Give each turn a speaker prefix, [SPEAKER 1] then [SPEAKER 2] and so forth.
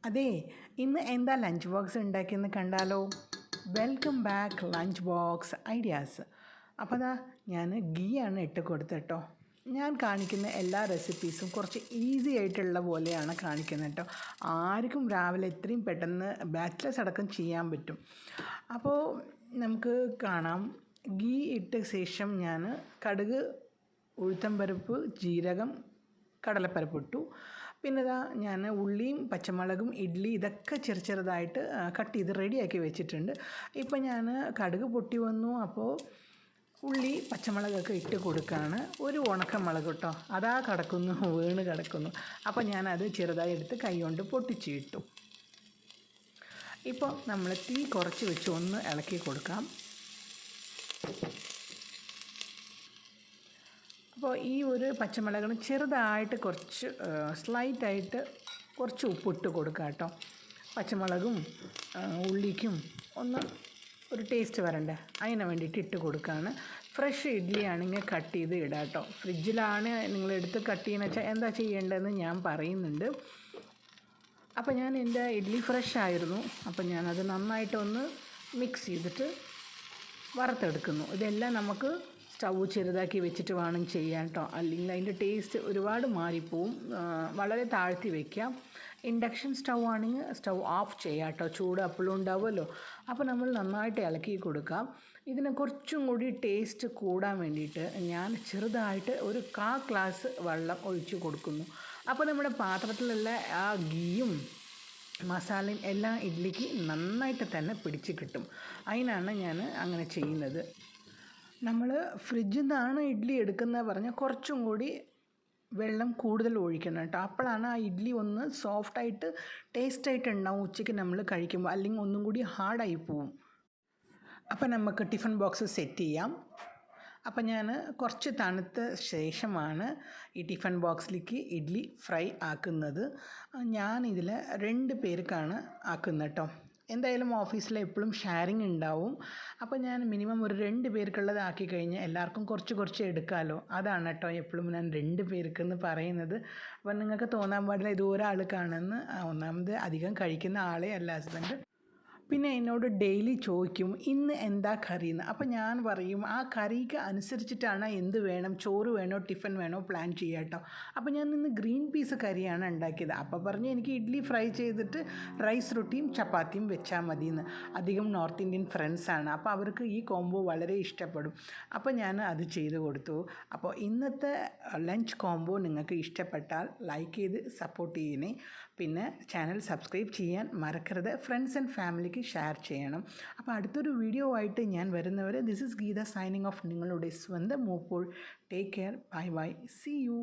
[SPEAKER 1] അതെ, ഇന്ന് എന്താ ലഞ്ച് ബോക്സ് ഉണ്ടാക്കിയെന്ന് കണ്ടാലോ? Welcome back lunch box ideas. അപ്പോൾ അതാ ഞാൻ ഗീയാണ് ഇട്ട് കൊടുത്തത് കേട്ടോ. ഞാൻ കാണിക്കുന്ന എല്ലാ റെസിപ്പീസും കുറച്ച് ഈസി ആയിട്ടുള്ള പോലെയാണ് കാണിക്കുന്നത് കേട്ടോ. ആർക്കും രാവിലെ ഇത്രയും പെട്ടെന്ന് ബാച്ചിലേഴ്സ് അടക്കം ചെയ്യാൻ പറ്റും. അപ്പോൾ നമുക്ക് കാണാം, ഗീ ഇട്ട ശേഷം ഞാൻ കടുക്, ഉഴുത്തമ്പരിപ്പ്, ജീരകം, കടലപ്പരിപ്പ് ഇട്ടു. പിന്നെ ഇതാ ഞാൻ ഉള്ളിയും പച്ചമുളകും ഇഡ്ഡലി ഇതൊക്കെ ചെറുതായിട്ട് കട്ട് ചെയ്ത് റെഡിയാക്കി വെച്ചിട്ടുണ്ട്. ഇപ്പം ഞാൻ കടുക് പൊട്ടി വന്നു, അപ്പോൾ ഉള്ളി പച്ചമുളകൊക്കെ ഇട്ട് കൊടുക്കുകയാണ്. ഒരു ഉണക്കമുളക് കേട്ടോ, അതാ കിടക്കുന്നു, വീണ് കിടക്കുന്നു. അപ്പോൾ ഞാനത് ചെറുതായി എടുത്ത് കൈ കൊണ്ട് പൊട്ടിച്ച് ഇട്ടു. ഇപ്പോൾ നമ്മൾ തീ കുറച്ച് വെച്ച് ഒന്ന് ഇളക്കി കൊടുക്കാം. അപ്പോൾ ഈ ഒരു പച്ചമുളകിന് ചെറുതായിട്ട് കുറച്ച് സ്ലൈറ്റായിട്ട് കുറച്ച് ഉപ്പിട്ട് കൊടുക്കുക കേട്ടോ. പച്ചമുളകും ഉള്ളിക്കും ഒന്ന് ഒരു ടേസ്റ്റ് വരണ്ടേ, അതിന് വേണ്ടിയിട്ട് ഇട്ട് കൊടുക്കുകയാണ്. ഫ്രഷ് ഇഡ്ഡലി ആണെങ്കിൽ കട്ട് ചെയ്ത് ഇടാം കേട്ടോ. ഫ്രിഡ്ജിലാണ് നിങ്ങളെടുത്ത് കട്ട് ചെയ്യുന്ന വെച്ചാൽ എന്താ ചെയ്യേണ്ടതെന്ന് ഞാൻ പറയുന്നുണ്ട്. അപ്പോൾ ഞാൻ എൻ്റെ ഇഡ്ഡലി ഫ്രഷ് ആയിരുന്നു, അപ്പോൾ ഞാനത് നന്നായിട്ടൊന്ന് മിക്സ് ചെയ്തിട്ട് വറുത്തെടുക്കുന്നു. ഇതെല്ലാം നമുക്ക് സ്റ്റൗ ചെറുതാക്കി വെച്ചിട്ട് വേണം ചെയ്യാൻ കേട്ടോ, അല്ലെങ്കിൽ അതിൻ്റെ ടേസ്റ്റ് ഒരുപാട് മാറിപ്പോവും. വളരെ താഴ്ത്തി വയ്ക്കാം. ഇൻഡക്ഷൻ സ്റ്റൗ ആണെങ്കിൽ സ്റ്റൗ ഓഫ് ചെയ്യാം കേട്ടോ, ചൂട് അപ്പോഴും ഉണ്ടാവുമല്ലോ. അപ്പോൾ നമ്മൾ നന്നായിട്ട് ഇളക്കി കൊടുക്കാം. ഇതിനെ കുറച്ചും കൂടി ടേസ്റ്റ് കൂടാൻ വേണ്ടിയിട്ട് ഞാൻ ചെറുതായിട്ട് ഒരു 1/4 ഗ്ലാസ് വെള്ളം ഒഴിച്ച് കൊടുക്കുന്നു. അപ്പോൾ നമ്മുടെ പാത്രത്തിലുള്ള ആ ഗീയും മസാലയും എല്ലാം ഇഡ്ഡലിക്ക് നന്നായിട്ട് തന്നെ പിടിച്ച് കിട്ടും. അതിനാണ് ഞാൻ അങ്ങനെ ചെയ്യുന്നത്. നമ്മൾ ഫ്രിഡ്ജിൽ നിന്നാണ് ഇഡ്ഡലി എടുക്കുന്നത് പറഞ്ഞാൽ കുറച്ചും കൂടി വെള്ളം കൂടുതൽ ഒഴിക്കണം കേട്ടോ. അപ്പോഴാണ് ആ ഇഡ്ഡലി ഒന്ന് സോഫ്റ്റായിട്ട് ടേസ്റ്റായിട്ട് ഉണ്ടാവും ഉച്ചയ്ക്ക് നമ്മൾ കഴിക്കുമ്പോൾ, അല്ലെങ്കിൽ ഒന്നും കൂടി ഹാർഡായി പോവും. അപ്പോൾ നമുക്ക് ടിഫിൻ ബോക്സ് സെറ്റ് ചെയ്യാം. അപ്പോൾ ഞാൻ കുറച്ച് തണുത്ത ശേഷമാണ് ഈ ടിഫിൻ ബോക്സിലേക്ക് ഇഡ്ഡലി ഫ്രൈ ആക്കുന്നത്. ഞാനിതിൽ 2 പേർക്കാണ് ആക്കുന്നത് കേട്ടോ. എന്തായാലും ഓഫീസിൽ എപ്പോഴും ഷെയറിങ് ഉണ്ടാവും. അപ്പോൾ ഞാൻ മിനിമം ഒരു 2 പേർക്കുള്ളത് ആക്കി കഴിഞ്ഞാൽ എല്ലാവർക്കും കുറച്ച് എടുക്കാമല്ലോ. അതാണ് കേട്ടോ എപ്പോഴും ഞാൻ 2 പേർക്കെന്ന് പറയുന്നത്. അപ്പോൾ നിങ്ങൾക്ക് തോന്നാൻ പാടില്ല ഇത് ഒരാൾക്കാണെന്ന്. ഒന്നാമത് അധികം കഴിക്കുന്ന ആളെ അല്ല ഹസ്ബൻഡ്. പിന്നെ എന്നോട് ഡെയിലി ചോദിക്കും ഇന്ന് എന്താ കറിയെന്ന്. അപ്പോൾ ഞാൻ പറയും ആ കറിക്ക് അനുസരിച്ചിട്ടാണ് എന്ത് വേണം, ചോറ് വേണോ ടിഫിൻ വേണോ പ്ലാൻ ചെയ്യാം കേട്ടോ. അപ്പോൾ ഞാൻ ഇന്ന് ഗ്രീൻ പീസ് കറിയാണ് ഉണ്ടാക്കിയത്. അപ്പോൾ പറഞ്ഞു എനിക്ക് ഇഡ്ഡലി ഫ്രൈ ചെയ്തിട്ട് റൈസ് റൊട്ടിയും ചപ്പാത്തിയും വെച്ചാൽ മതിയെന്ന്. അധികം നോർത്ത് ഇന്ത്യൻ ഫ്രണ്ട്സാണ്, അപ്പോൾ അവർക്ക് ഈ കോംബോ വളരെ ഇഷ്ടപ്പെടും. അപ്പോൾ ഞാൻ അത് ചെയ്ത് കൊടുത്തു. അപ്പോൾ ഇന്നത്തെ ലഞ്ച് കോംബോ നിങ്ങൾക്ക് ഇഷ്ടപ്പെട്ടാൽ ലൈക്ക് ചെയ്ത് സപ്പോർട്ട് ചെയ്യണേ. പിന്നെ ചാനൽ സബ്സ്ക്രൈബ് ചെയ്യാൻ മറക്കരുത്. ഫ്രണ്ട്സ് ആൻഡ് ഫാമിലിക്ക് ഷെയർ ചെയ്യണം. അപ്പോൾ അടുത്തൊരു വീഡിയോ ആയിട്ട് ഞാൻ വരുന്നവരെ this is Geetha signing off, നിങ്ങളുടെ സ്വന്തം മൂപ്പോൾ. Take care, bye bye, see U.